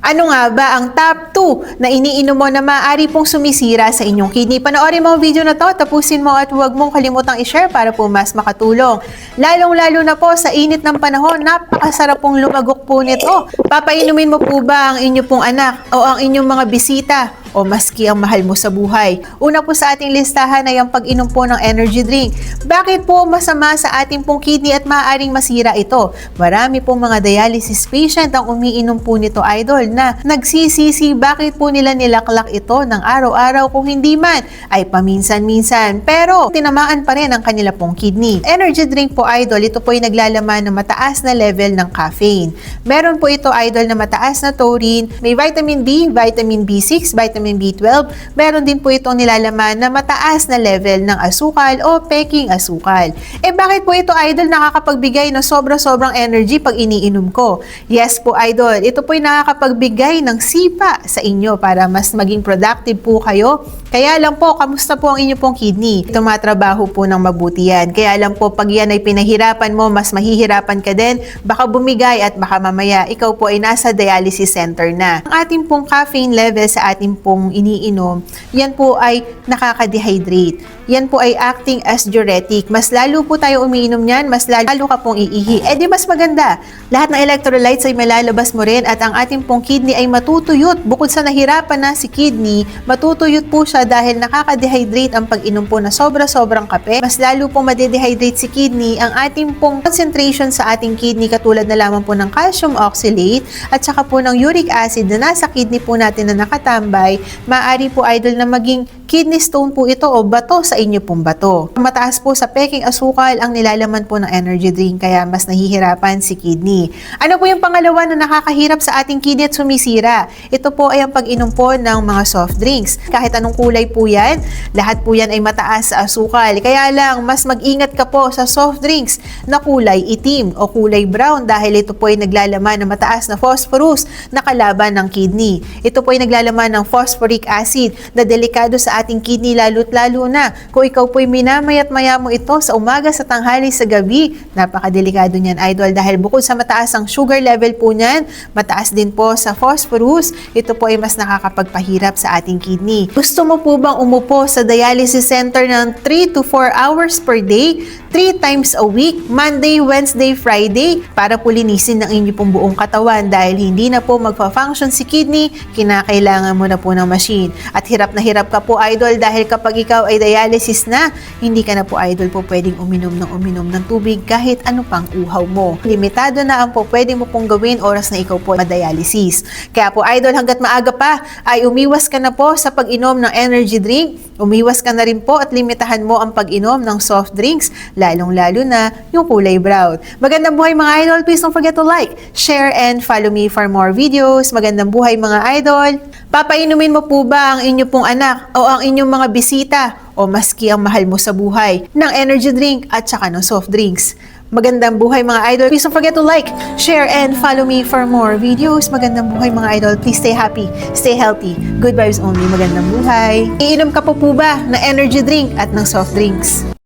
Ano nga ba ang top 2 na iniinom mo na maaari pong sumisira sa inyong kidney? Panoorin mo ang video na to, tapusin mo at huwag mong kalimutang i-share para po mas makatulong. Lalong-lalo na po sa init ng panahon, napakasarap pong lumagok po nito. Papainumin mo po ba ang inyong pong anak o ang inyong mga bisita o maski ang mahal mo sa buhay? Una po sa ating listahan ay ang pag-inom po ng energy drink. Bakit po masama sa ating pong kidney at maaaring masira ito? Marami pong mga dialysis patient ang umiinom po nito, idol, na nagsisisi bakit po nila nilaklak ito ng araw-araw kung hindi man ay paminsan-minsan. Pero tinamaan pa rin ang kanila pong kidney. Energy drink po, idol, ito po ay naglalaman ng mataas na level ng caffeine. Meron po ito, idol, na mataas na taurine, may vitamin B, vitamin B6, vitamin B12. Meron din po itong nilalaman na mataas na level ng asukal o peking asukal. Bakit po ito, idol, nakakapagbigay ng sobra-sobrang energy pag iniinom ko? Yes po, idol, ito po ay nakakapagbigay ng sipa sa inyo para mas maging productive po kayo. Kaya lang po, kamusta po ang inyong pong kidney? Tumatrabaho po ng mabuti yan. Kaya lang po, pag yan ay pinahirapan mo, mas mahihirapan ka din, baka bumigay at baka mamaya ikaw po ay nasa dialysis center na. Ang ating pong caffeine level sa ating pong iniinom, yan po ay nakaka-dehydrate. Yan po ay acting as diuretic. Mas lalo po tayo umiinom niyan, mas lalo ka pong iihi. Di mas maganda. Lahat ng electrolytes ay malalabas mo rin at ang ating pong kidney ay matutuyot. Bukod sa nahirapan na si kidney, matutuyot po siya dahil nakaka-dehydrate ang pag-inom po na sobra-sobrang kape. Mas lalo pong madedehydrate si kidney. Ang ating pong concentration sa ating kidney katulad na lamang po ng calcium oxalate at saka po ng uric acid na nasa kidney po natin na nakatambay, maaari po, idol, na maging kidney stone po ito o bato sa inyo pong bato. Mataas po sa peking asukal ang nilalaman po ng energy drink kaya mas nahihirapan si kidney. Ano po yung pangalawa na nakakahirap sa ating kidney at sumisira? Ito po ay ang pag-inom po ng mga soft drinks. Kahit anong kulay po yan, lahat po yan ay mataas sa asukal. Kaya lang, mas mag-ingat ka po sa soft drinks na kulay itim o kulay brown dahil ito po ay naglalaman ng mataas na phosphorus na kalaban ng kidney. Ito po ay naglalaman ng phosphoric acid na delikado sa ating kidney lalo't lalo na kung ikaw po'y minamayat maya mo ito sa umaga, sa tanghali, sa gabi. Napakadelikado niyan, idol, dahil bukod sa mataas ang sugar level po niyan, mataas din po sa phosphorus. Ito po ay mas nakakapagpahirap sa ating kidney. Gusto mo po bang umupo sa dialysis center ng 3 to 4 hours per day, 3 times a week, Monday, Wednesday, Friday, para po linisin ng inyo pong buong katawan dahil hindi na po magfa-function si kidney, kinakailangan mo na po ng machine. At hirap na hirap ka po, idol, dahil kapag ikaw ay dialysis na, hindi ka na po, idol, po pwedeng uminom ng tubig kahit ano pang uhaw mo. Limitado na ang po pwedeng mo pong gawin oras na ikaw po ma-dialysis. Kaya po, idol, hanggat maaga pa, ay umiwas ka na po sa pag-inom ng energy drink. Umiwas ka na rin po at limitahan mo ang pag-inom ng soft drinks, lalong-lalo na yung kulay brown. Magandang buhay, mga idol. Please don't forget to like, share, and follow me for more videos. Magandang buhay, mga idol. Papainumin mo po ba ang inyong pong anak o ang inyong mga bisita o maski ang mahal mo sa buhay ng energy drink at saka ng soft drinks? Magandang buhay, mga idol. Please don't forget to like, share, and follow me for more videos. Magandang buhay, mga idol. Please stay happy, stay healthy. Good vibes only. Magandang buhay. Iinom ka po ba na energy drink at ng soft drinks?